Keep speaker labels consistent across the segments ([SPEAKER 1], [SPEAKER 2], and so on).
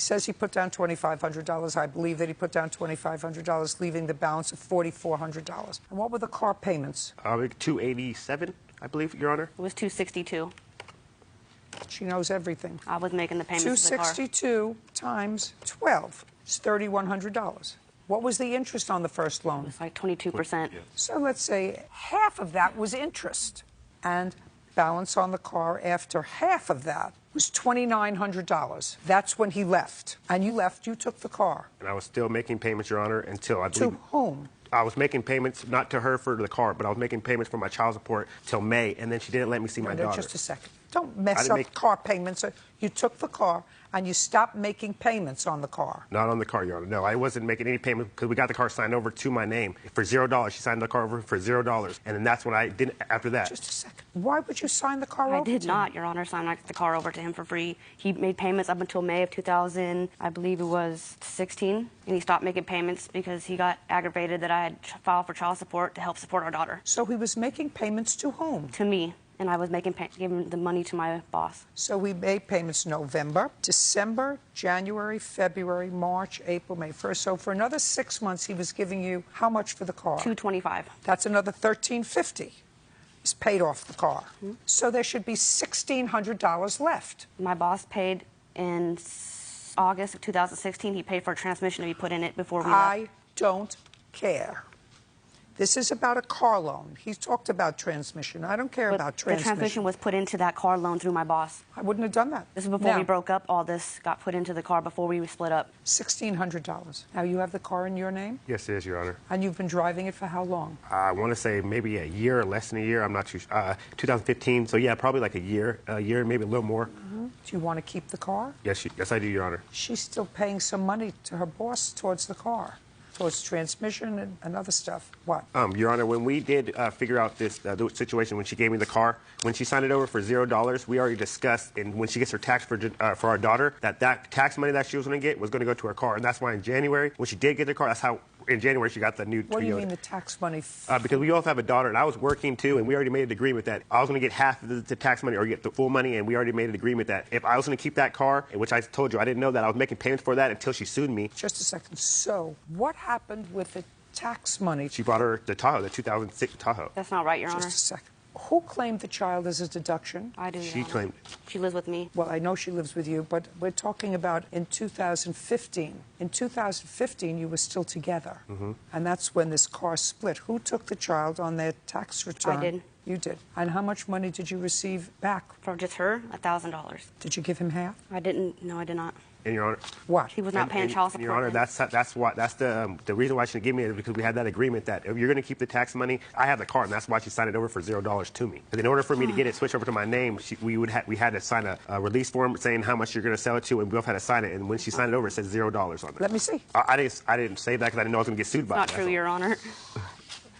[SPEAKER 1] says he put down $2,500. I believe that he put down $2,500, leaving the balance of $4,400. And what were the car payments?
[SPEAKER 2] $287, I believe, Your Honor.
[SPEAKER 3] It was $262.
[SPEAKER 1] She knows everything.
[SPEAKER 3] I was making the payments of the car.
[SPEAKER 1] $262 times 12 is $3,100. What was the interest on the first loan?
[SPEAKER 3] It was like 22%.
[SPEAKER 1] So let's say half of that was interest, and balance on the car after half of that was $2,900. That's when he left. And you left, you took the car.
[SPEAKER 2] And I was still making payments, Your Honor, until I believe...
[SPEAKER 1] To whom?
[SPEAKER 2] I was making payments, not to her for the car, but I was making payments for my child support till May, and then she didn't let me see my daughter.
[SPEAKER 1] Just a second. Don't mess up car payments. You took the car, and you stopped making payments on the car.
[SPEAKER 2] Not on the car, Your Honor. No, I wasn't making any payments because we got the car signed over to my name for $0. She signed the car over for $0, and then that's when I didn't, after that.
[SPEAKER 1] Just a second. Why would you sign the car over?
[SPEAKER 3] I did not, Your Honor, sign the car over to him for free. He made payments up until May of 2000, I believe it was 16, and he stopped making payments because he got aggravated that I had filed for child support to help support our daughter.
[SPEAKER 1] So he was making payments to whom?
[SPEAKER 3] To me. And I was giving the money to my boss.
[SPEAKER 1] So we made payments November, December, January, February, March, April, May, 1st. So for another 6 months, he was giving you how much for the car?
[SPEAKER 3] $225.
[SPEAKER 1] That's another $1,350. He's paid off the car. So there should be $1,600 left.
[SPEAKER 3] My boss paid in August of 2016. He paid for a transmission to be put in it before we left.
[SPEAKER 1] I don't care. This is about a car loan. He talked about transmission. I don't care about transmission.
[SPEAKER 3] The transmission was put into that car loan through my boss.
[SPEAKER 1] I wouldn't have done that.
[SPEAKER 3] This is before we broke up. All this got put into the car before we split up.
[SPEAKER 1] $1,600. Now, you have the car in your name?
[SPEAKER 2] Yes, it is, Your Honor.
[SPEAKER 1] And you've been driving it for how long?
[SPEAKER 2] I want to say maybe a year or less than a year. I'm not too sure. 2015. So, yeah, probably like a year, maybe a little more.
[SPEAKER 1] Do you want to keep the car?
[SPEAKER 2] Yes, yes, I do, Your Honor.
[SPEAKER 1] She's still paying some money to her boss towards the car. Towards transmission and other stuff. What?
[SPEAKER 2] Your Honor, when we did figure out this the situation, when she gave me the car, when she signed it over for $0, we already discussed, and when she gets her tax for our daughter, that tax money that she was going to get was going to go to her car. And that's why in January, when she did get the car, that's how in January she got the new Toyota.
[SPEAKER 1] What do you mean the tax money?
[SPEAKER 2] Because we both have a daughter, and I was working too, and we already made an agreement that I was going to get half of the tax money or get the full money, and we already made an agreement that if I was going to keep that car, which I told you I didn't know that I was making payments for that until she sued me.
[SPEAKER 1] Just a second. So what happened with the tax money?
[SPEAKER 2] She brought her the Tahoe, the 2006 Tahoe.
[SPEAKER 3] That's not right, Your Honor.
[SPEAKER 1] Just a second. Who claimed the child as a deduction?
[SPEAKER 3] I do, Your
[SPEAKER 2] She
[SPEAKER 3] Honor.
[SPEAKER 2] claimed it.
[SPEAKER 3] She lives with me.
[SPEAKER 1] Well, I know she lives with you, but we're talking about in 2015. In 2015, you were still together. And that's when this car split. Who took the child on their tax return?
[SPEAKER 3] I did.
[SPEAKER 1] You did. And how much money did you receive back?
[SPEAKER 3] For just her, $1,000.
[SPEAKER 1] Did you give him half?
[SPEAKER 3] I didn't. No, I did not.
[SPEAKER 2] And Your Honor,
[SPEAKER 1] what?
[SPEAKER 3] He was not paying child support.
[SPEAKER 2] Your Honor, that's the reason why she didn't give me it, is because we had that agreement that if you're going to keep the tax money, I have the car, and that's why she signed it over for $0 to me. Because in order for me to get it switched over to my name, we had to sign a release form saying how much you're going to sell it to, and we both had to sign it. And when she signed it over, it said $0 on it.
[SPEAKER 1] Let me see.
[SPEAKER 2] I didn't say that because I didn't know I was going to get sued by it.
[SPEAKER 3] Not true, Your Honor.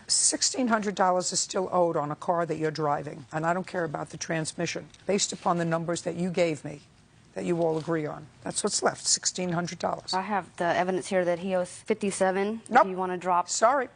[SPEAKER 1] $1,600 is still owed on a car that you're driving, and I don't care about the transmission, based upon the numbers that you gave me, that you all agree on. That's what's left, $1,600.
[SPEAKER 3] I have the evidence here that he owes $57.
[SPEAKER 1] Nope.
[SPEAKER 3] If you want to drop.
[SPEAKER 1] Sorry.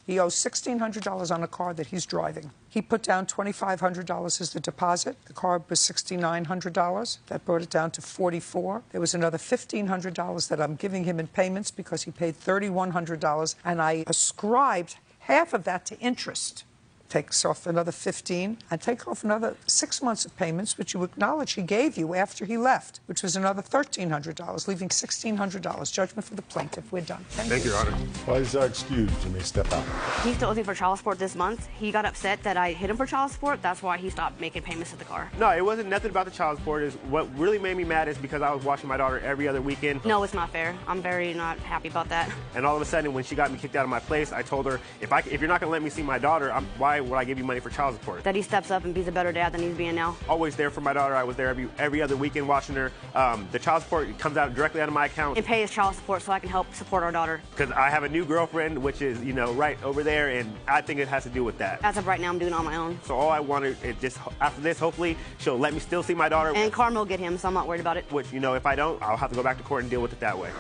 [SPEAKER 1] He owes $1,600 on a car that he's driving. He put down $2,500 as the deposit. The car was $6,900. That brought it down to $44. There was another $1,500 that I'm giving him in payments because he paid $3,100, and I ascribed half of that to interest. Takes off another $15, and take off another 6 months of payments, which you acknowledge he gave you after he left, which was another $1,300, leaving $1,600. Judgment for the plaintiff. We're done.
[SPEAKER 2] Thank you, Your Honor.
[SPEAKER 4] Why is that excused? You may step out.
[SPEAKER 3] He still owes me for child support this month. He got upset that I hit him for child support. That's why he stopped making payments to the car.
[SPEAKER 2] No, it wasn't nothing about the child support. What really made me mad is because I was watching my daughter every other weekend.
[SPEAKER 3] No, it's not fair. I'm very not happy about that.
[SPEAKER 2] And all of a sudden, when she got me kicked out of my place, I told her, if you're not going to let me see my daughter, why would I give you money for child support?
[SPEAKER 3] That he steps up and be a better dad than he's being now.
[SPEAKER 2] Always there for my daughter. I was there every other weekend watching her. The child support comes out directly out of my account.
[SPEAKER 3] And pay his child support so I can help support our daughter.
[SPEAKER 2] Because I have a new girlfriend, which is, right over there, and I think it has to do with that.
[SPEAKER 3] As of right now, I'm doing it on my own.
[SPEAKER 2] So all I wanted is just, after this, hopefully, she'll let me still see my daughter.
[SPEAKER 3] And Carmen will get him, so I'm not worried about it.
[SPEAKER 2] Which, if I don't, I'll have to go back to court and deal with it that way.